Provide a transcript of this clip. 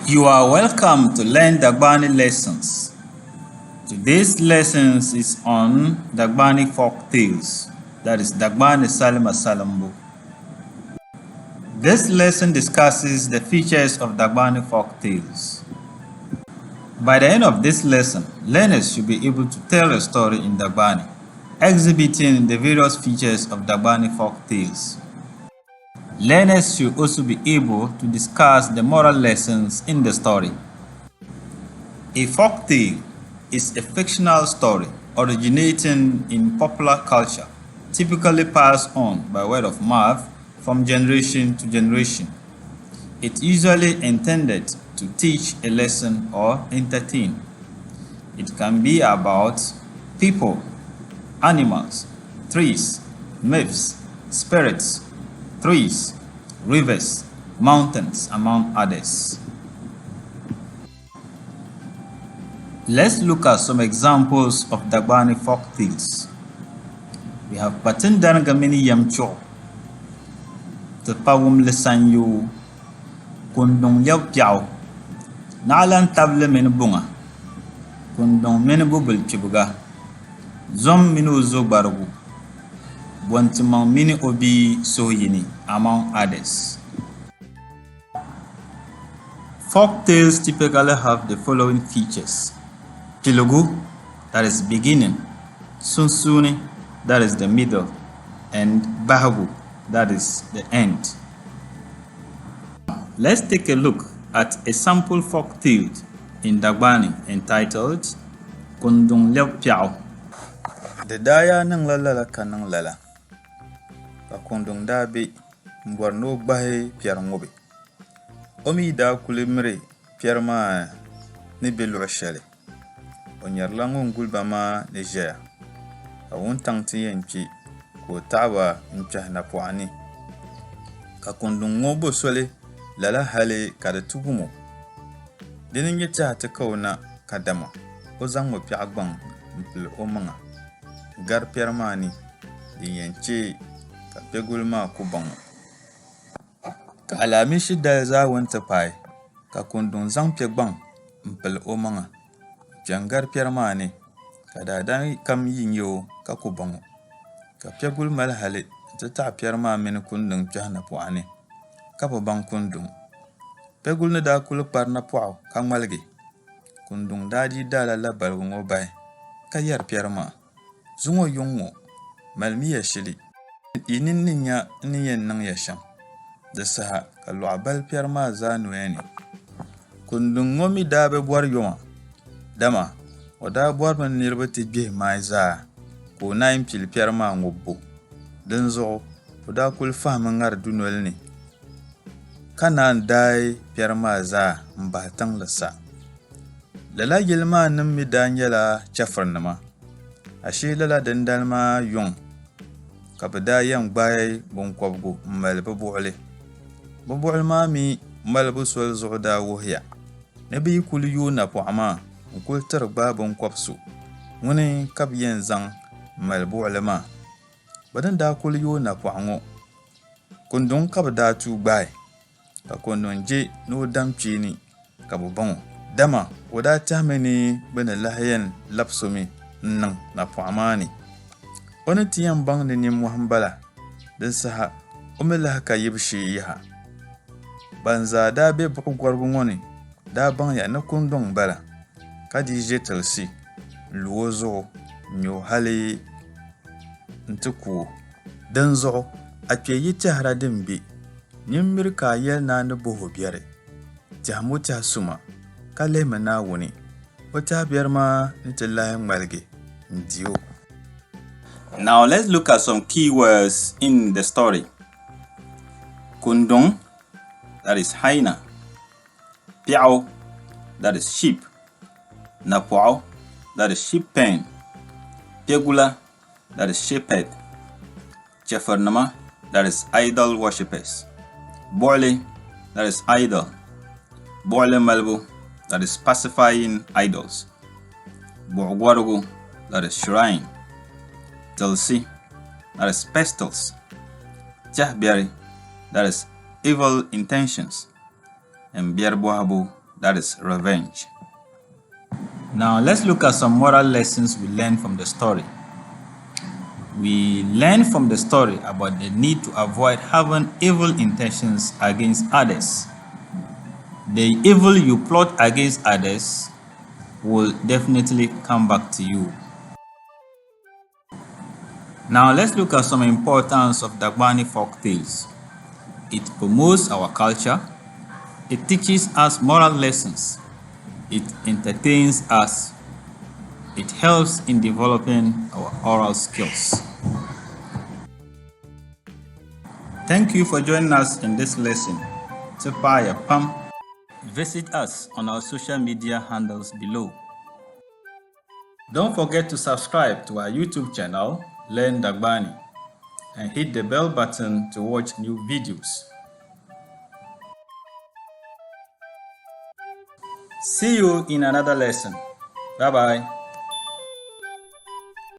You are welcome to learn Dagbani lessons. Today's lessons is on Dagbani Folktales, that is Dagbani Salima Salimbu. This lesson discusses the features of Dagbani Folktales. By the end of this lesson, learners should be able to tell a story in Dagbani, exhibiting the various features of Dagbani Folktales. Learners should also be able to discuss the moral lessons in the story. A folktale is a fictional story originating in popular culture, typically passed on by word of mouth from generation to generation. It's usually intended to teach a lesson or entertain. It can be about people, animals, trees, myths, spirits, trees, rivers, mountains, among others. Let's look at some examples of Dagbani folktales. We have Patin Dangamini Yamcho, the Pawum Lesanyu, Kundong Liao Piao, Nalan Table Menbunga, Kundong Menbubel Chibuga, Zom Minu Zobargu, Wantimang Mini Obi Soyini, among others. Folktales typically have the following features. Pilugu, that is beginning, Sunsuni, that is the middle, and Bahagu, that is the end. Let's take a look at a sample folktale in Dagbani entitled Kundung Liao Piao. The daya nang lala ka nang lala. Ka kundung dabi mborno bahe piarangobe. Omi da kulimre piarma ni belu shale. O nyɛrila ŋun guli ba maa ni ʒɛya ka wuntaŋ ti yɛn kpe ka o taɣaba n-kpɛhi napɔɣu ni ka kundun ŋɔ bo soli lala hali ka di tugumo di ni nyɛ tɛha ti ka o na ka dama o zaŋmi piɛɣu gbaŋ n-pili o maŋa gari piɛri maa ni din yɛn kpe ka piɛguli maa ku baŋo ka alaamishi dali zaa wunti paai ka kundun zaŋ piɛgbaŋ n-pili o maŋa Jangar piɛri maa ni ka daadam kam yi nyɛ o ka ku baŋo ka piɛguli mali hali nti taɣi piɛri maa mini kundun kpɛhi napɔɣu ni ka bi baŋ kundun. Piɛguli ni daa kuli kpari napɔɣu ka ŋmaligi kundun daa dii daala la baligu ŋɔ bahi ka yɛri piɛri maa zuŋɔ yuŋ ŋɔ malimi ya shili yi nin ni nya ni yɛn niŋ ya shɛm di saha ka lɔɣu bali piɛri maa zaa noya ni kundun ŋɔ mi daa bi bɔri yɔma dama o daa bɔri mi niriba ti gbihi maai zaa ka o naan pili piɛri maa ŋɔ bo din zuɣu o daa kuli fahimi ŋari dunoli ni ka naan daai piɛri maa zaa m-bahi tiŋli sa lala yili maa nim mi daa nyɛla chafirinima ashee lala dindali maa yuŋ ka bɛ daa yɛn gbaai binkɔbigu m-mali bɛ buɣuli bɛ buɣuli maa mi malibu soli zuɣu daa wuhiya ni bɛ yi kuli yooi napɔɣu maa n-kuli tiri gbaai binkɔb'so ŋuni ka bɛ yɛn zaŋ mali buɣuli maa bɛ din daa kuli yooi napɔɣu ŋɔ kundun ka bɛ daa tuu gbaai ka kundun je ni o dam kpee ni ka bɛ baŋɔ dama o daa tɛhimi ni bɛ ni lahi yɛn labisi mi n-niŋ napɔɣu maa ni o ni ti yɛn baŋ ni nimmɔhi m-bala din saha o mi lahi ka yibu shee yaha ban zaa daa be buɣugɔrigu ŋɔ ni daa baŋya ni kundun bala ka di ʒe tilisi n-lu o zuɣu n-nyɛ o hali n-ti ku o din zuɣu a kpe yi tɛhira din be nimmiri ka a yɛli naa ni bahi o biɛri tɛhimi o tɛha suma ka lihimi Naawuni o tɛha biɛri maa ni ti lahi ŋmaligi n-di o. Now let's look at some key words in the story. Kundung, that is hyena. Piao, that is sheep. Napɔɣu, that is sheep pen. Piɛgula, that is shepherd. Chafirinima, that is idol worshippers. Buɣuli, that is idol. Buɣuli malibu, that is pacifying idols. Buɣugɔrigu, that is shrine. Tilsi, that is pestles. Tɛhbiɛri, that is evil intentions. And Bierbohabu, that is revenge. Now let's look at some moral lessons we learn from the story. We learn from the story about the need to avoid having evil intentions against others. The evil you plot against others will definitely come back to you. Now let's look at some importance of Dagbani Folktales. It promotes our culture. It teaches us moral lessons. It entertains us. It helps in developing our oral skills. Thank you for joining us in this lesson. Tipaya Pam. Visit us on our social media handles below. Don't forget to subscribe to our YouTube channel, Learn Dagbani, and hit the bell button to watch new videos. See you in another lesson. Bye-bye.